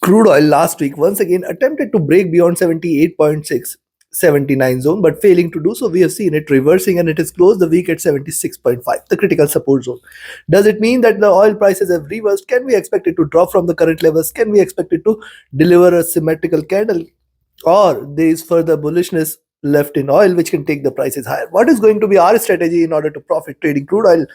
Crude oil last week once again attempted to break beyond 78.679 zone, but failing to do so. We have seen it reversing and it has closed the week at 76.5, the critical support zone. Does it mean that the oil prices have reversed? Can we expect it to drop from the current levels? Can we expect it to deliver a symmetrical candle? Or there is further bullishness left in oil which can take the prices higher? What is going to be our strategy in order to profit trading crude oil?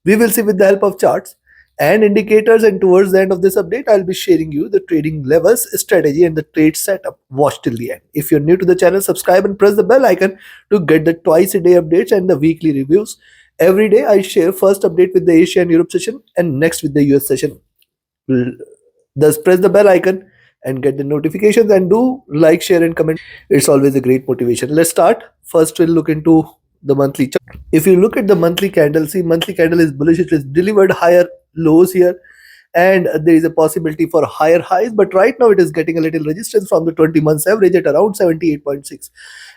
We will see with the help of charts and indicators, and towards the end of this update, I'll be sharing you the trading levels, strategy, and the trade setup. Watch till the end. If you're new to the channel, subscribe and press the bell icon to get the twice a day updates and the weekly reviews. Every day, I share first update with the Asia and Europe session and next with the US session. Thus, press the bell icon and get the notifications, and do like, share, and comment. It's always a great motivation. Let's start. First, we'll look into the monthly chart. If you look at the monthly candle, see, monthly candle is bullish. It has delivered higher lows here, and there is a possibility for higher highs, but right now it is getting a little resistance from the 20 months average at around 78.6,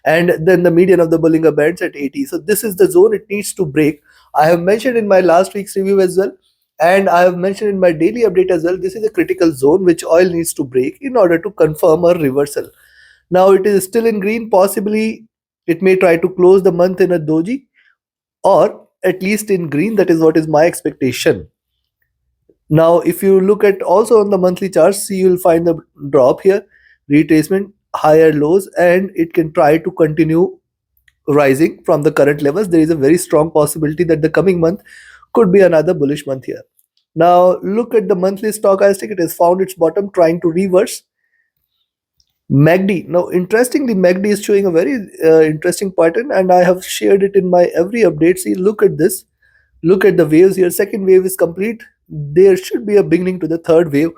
and then the median of the Bollinger Bands at 80. So this is the zone it needs to break. I have mentioned in my last week's review as well, and I have mentioned in my daily update as well, this is a critical zone which oil needs to break in order to confirm a reversal. Now it is still in green. Possibly it may try to close the month in a doji, or at least in green. That is what is my expectation. Now, if you look at also on the monthly charts, see, you'll find the drop here, retracement, higher lows, and it can try to continue rising from the current levels. There is a very strong possibility that the coming month could be another bullish month here. Now, look at the monthly stochastic. It has found its bottom, trying to reverse. MACD. Now, interestingly, MACD is showing a very interesting pattern, and I have shared it in my every update. See, look at this. Look at the waves here. Second wave is complete. There should be a beginning to the third wave.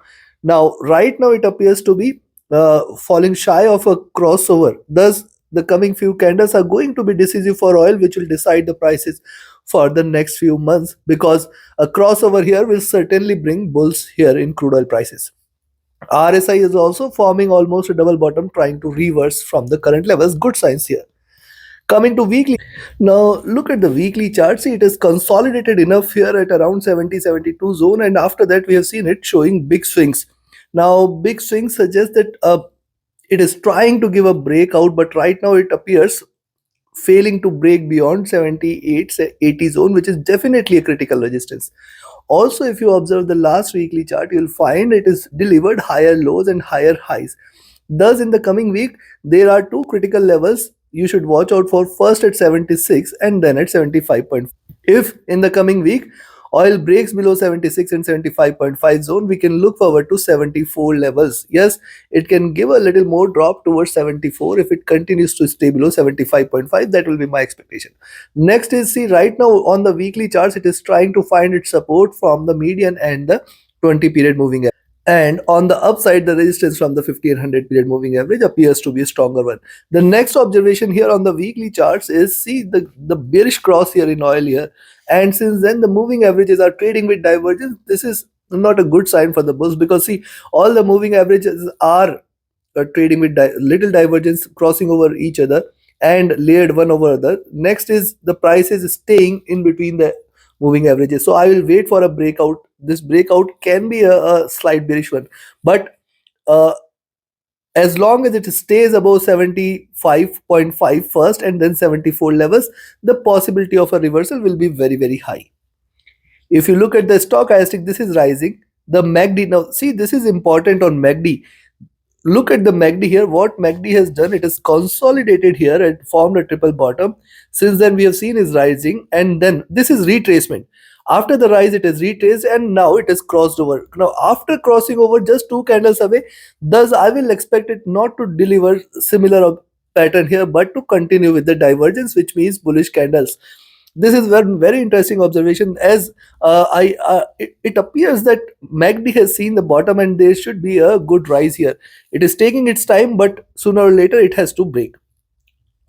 Now, right now, it appears to be falling shy of a crossover. Thus, the coming few candles are going to be decisive for oil, which will decide the prices for the next few months, because a crossover here will certainly bring bulls here in crude oil prices. RSI is also forming almost a double bottom, trying to reverse from the current levels. Good signs here. Coming to weekly, now look at the weekly chart. See, it is consolidated enough here at around 70-72 zone, and after that we have seen it showing big swings. Now, big swings suggest that it is trying to give a breakout, but right now it appears failing to break beyond 78-80 zone, which is definitely a critical resistance. Also, if you observe the last weekly chart, you'll find it is delivered higher lows and higher highs. Thus, in the coming week, there are two critical levels you should watch out for, first at 76 and then at 75.5. If in the coming week oil breaks below 76 and 75.5 zone, we can look forward to 74 levels. Yes, it can give a little more drop towards 74 if it continues to stay below 75.5. That will be my expectation. Next is, see, right now on the weekly charts, it is trying to find its support from the median and the 20 period moving average. And on the upside, the resistance from the 50 and 100 period moving average appears to be a stronger one. The next observation here on the weekly charts is, see, the bearish cross here in oil here. And since then, the moving averages are trading with divergence. This is not a good sign for the bulls, because, see, all the moving averages are trading with little divergence, crossing over each other and layered one over other. Next is the price is staying in between the moving averages. So I will wait for a breakout. This breakout can be a slight bearish one, but uh, as long as it stays above 75.5 first and then 74 levels, the possibility of a reversal will be very, very high. If you look at the stochastic, this is rising. The MACD, now see, this is important on MACD. Look at the MACD here. What MACD has done, it is consolidated here and formed a triple bottom. Since then, we have seen is rising, and then this is retracement. After the rise, it is retraced, and now it is crossed over. Now, after crossing over just two candles away, thus I will expect it not to deliver similar pattern here, but to continue with the divergence, which means bullish candles. This is very, very interesting observation, as it appears that MACD has seen the bottom and there should be a good rise here. It is taking its time, but sooner or later it has to break.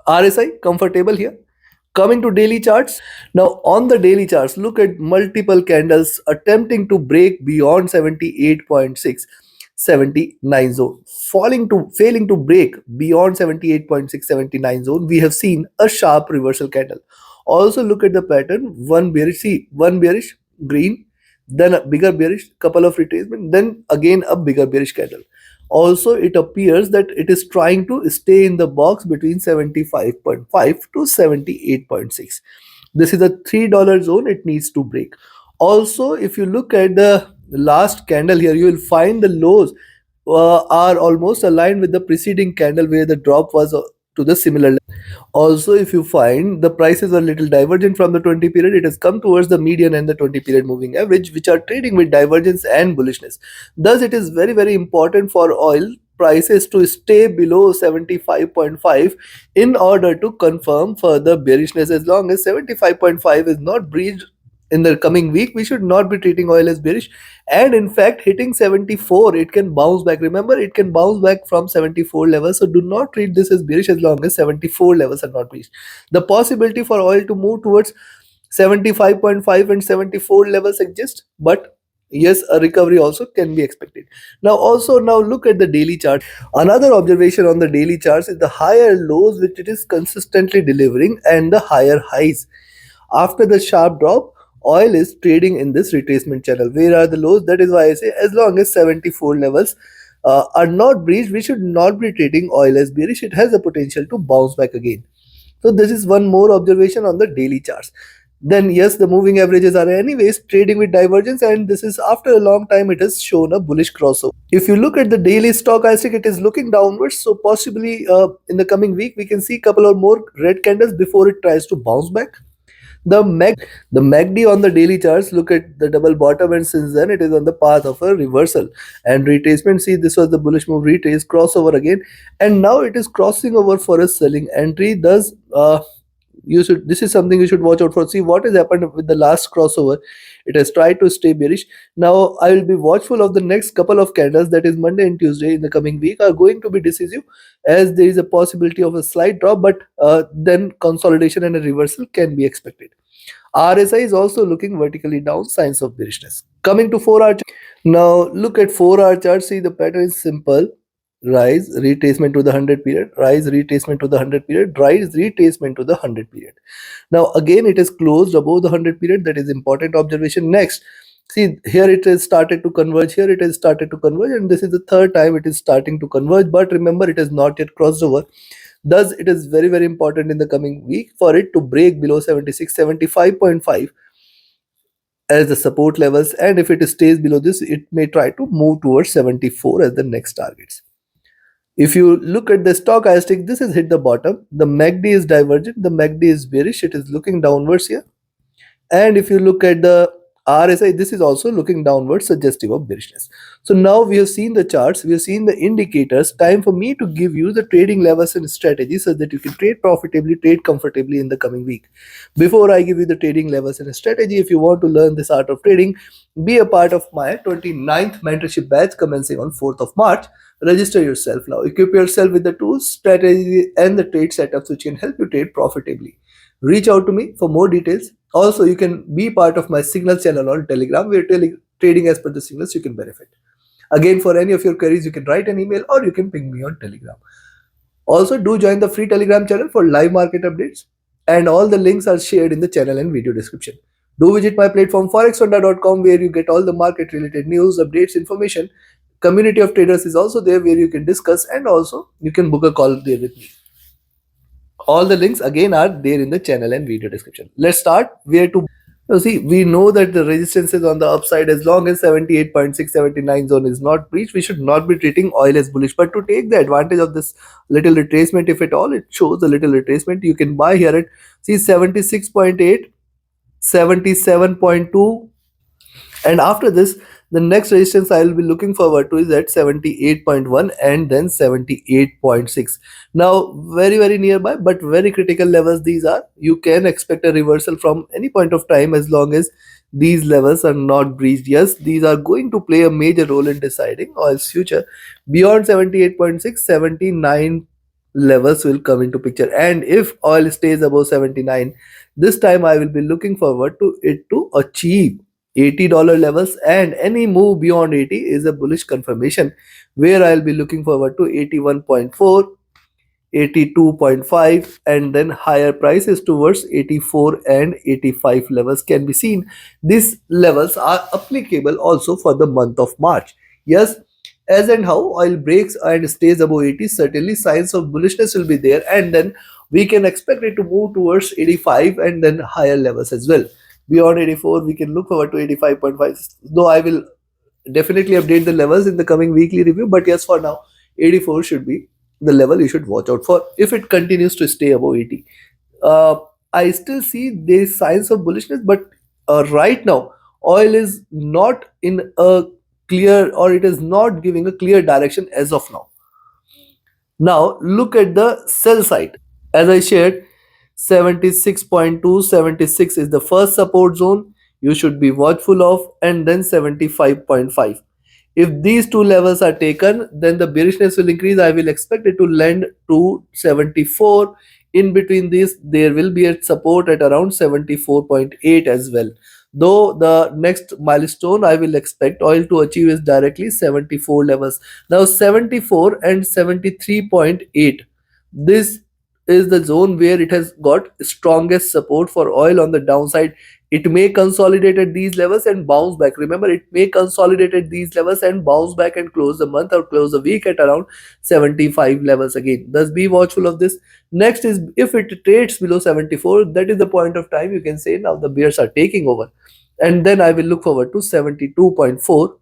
RSI comfortable here. Coming to daily charts. Now, on the daily charts, look at multiple candles attempting to break beyond 78.6, 79 zone. Failing to break beyond 78.6, 79 zone, we have seen a sharp reversal candle. Also, look at the pattern. One bearish, see, one bearish, green, then a bigger bearish, couple of retracement, then again a bigger bearish candle. Also, it appears that it is trying to stay in the box between 75.5 to 78.6. This is a $3 zone it needs to break. Also, if you look at the last candle here, you will find the lows are almost aligned with the preceding candle where the drop was to the similar level. Also, if you find the prices were little divergent from the 20 period, it has come towards the median and the 20 period moving average, which are trading with divergence and bullishness. Thus, it is very, very important for oil prices to stay below 75.5 in order to confirm further bearishness. As long as 75.5 is not breached in the coming week, we should not be treating oil as bearish. And in fact, hitting 74, it can bounce back. Remember, it can bounce back from 74 levels. So do not treat this as bearish as long as 74 levels are not reached. The possibility for oil to move towards 75.5 and 74 levels exist, but yes, a recovery also can be expected. Now look at the daily chart. Another observation on the daily charts is the higher lows which it is consistently delivering and the higher highs. After the sharp drop, oil is trading in this retracement channel. Where are the lows? That is why I say as long as 74 levels are not breached, we should not be treating oil as bearish. It has the potential to bounce back again. So this is one more observation on the daily charts. Then yes, the moving averages are anyways trading with divergence, and this is after a long time it has shown a bullish crossover. If you look at the daily stochastic, it is looking downwards. So possibly in the coming week we can see couple of more red candles before it tries to bounce back. The MACD on the daily charts, look at the double bottom, and since then it is on the path of a reversal and retracement. See, this was the bullish move, retrace, crossover again, and now it is crossing over for a selling entry. Thus, this is something you should watch out for. See what has happened with the last crossover. It has tried to stay bearish. Now I will be watchful of the next couple of candles, that is Monday and Tuesday in the coming week, are going to be decisive, as there is a possibility of a slight drop, but then consolidation and a reversal can be expected. RSI is also looking vertically down, signs of bearishness. Coming to 4 hour chart. Now look at 4 hour chart. See, the pattern is simple: rise, retracement to the 100 period, rise, retracement to the 100 period, rise, retracement to the 100 period. Now again it is closed above the 100 period. That is important observation. Next, see, here it has started to converge, here it has started to converge, and this is the third time it is starting to converge, but remember, it has not yet crossed over. Thus, it is very, very important in the coming week for it to break below 76, 75.5 as the support levels, and if it stays below this, it may try to move towards 74 as the next targets. If you look at the stochastic, this has hit the bottom. The MACD is divergent. The MACD is bearish. It is looking downwards here. And if you look at the RSI, this is also looking downward, suggestive of bearishness. So now we have seen the charts, we have seen the indicators. Time for me to give you the trading levels and strategies so that you can trade profitably, trade comfortably in the coming week. Before I give you the trading levels and strategy, if you want to learn this art of trading, be a part of my 29th mentorship batch commencing on 4th of March. Register yourself now. Equip yourself with the tools, strategy, and the trade setups which can help you trade profitably. Reach out to me for more details. Also, you can be part of my signal channel on Telegram, where trading as per the signals you can benefit. Again, for any of your queries, you can write an email or you can ping me on Telegram. Also, do join the free Telegram channel for live market updates, and all the links are shared in the channel and video description. Do visit my platform forexhonda.com, where you get all the market related news, updates, information. Community of traders is also there, where you can discuss, and also you can book a call there with me. All the links again are there in the channel and video description. Let's start. Where to? Now see, we know that the resistance is on the upside. As long as 78.679 zone is not breached, we should not be treating oil as bullish. But to take the advantage of this little retracement, if at all it shows a little retracement, you can buy here at, see, 76.8, 77.2, and after this, the next resistance I will be looking forward to is at 78.1 and then 78.6. Now very, very nearby but very critical levels these are. You can expect a reversal from any point of time as long as these levels are not breached. Yes, these are going to play a major role in deciding oil's future. Beyond 78.6, 79 levels will come into picture, and if oil stays above 79, this time I will be looking forward to it to achieve $80 levels, and any move beyond 80 is a bullish confirmation, where I'll be looking forward to 81.4, 82.5, and then higher prices towards 84 and 85 levels can be seen. These levels are applicable also for the month of March. Yes, as and how oil breaks and stays above 80, certainly signs of bullishness will be there, and then we can expect it to move towards 85 and then higher levels as well. Beyond 84, we can look forward to 85.5, though I will definitely update the levels in the coming weekly review. But yes, for now, 84 should be the level you should watch out for if it continues to stay above 80. Uh, I still see these signs of bullishness, but right now, oil is not in a clear, or it is not giving a clear direction as of now. Now, look at the sell side. As I shared, 76.2, 76 is the first support zone you should be watchful of, and then 75.5. If these two levels are taken, then the bearishness will increase. I will expect it to lend to 74. In between this, there will be a support at around 74.8 as well. Though the next milestone I will expect oil to achieve is directly 74 levels. Now 74 and 73.8. This is the zone where it has got strongest support for oil on the downside. It may consolidate at these levels and bounce back. Remember, it may consolidate at these levels and bounce back and close the month or close the week at around 75 levels again. Thus, be watchful of this. Next is if it trades below 74, that is the point of time you can say now the bears are taking over. And then I will look forward to 72.4,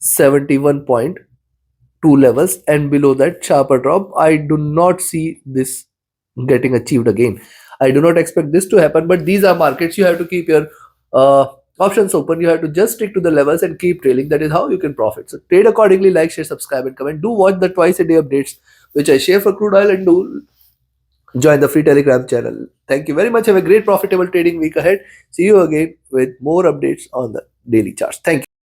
71.2 levels, and below that sharper drop. I do not see this getting achieved again. I do not expect this to happen, but these are markets. You have to keep your uh, options open. You have to just stick to the levels and keep trailing. That is how you can profit. So trade accordingly. Like, share, subscribe, and comment. Do watch the twice a day updates which I share for crude oil, and do join the free Telegram channel. Thank you very much. Have a great profitable trading week ahead. See you again with more updates on the daily charts. Thank you.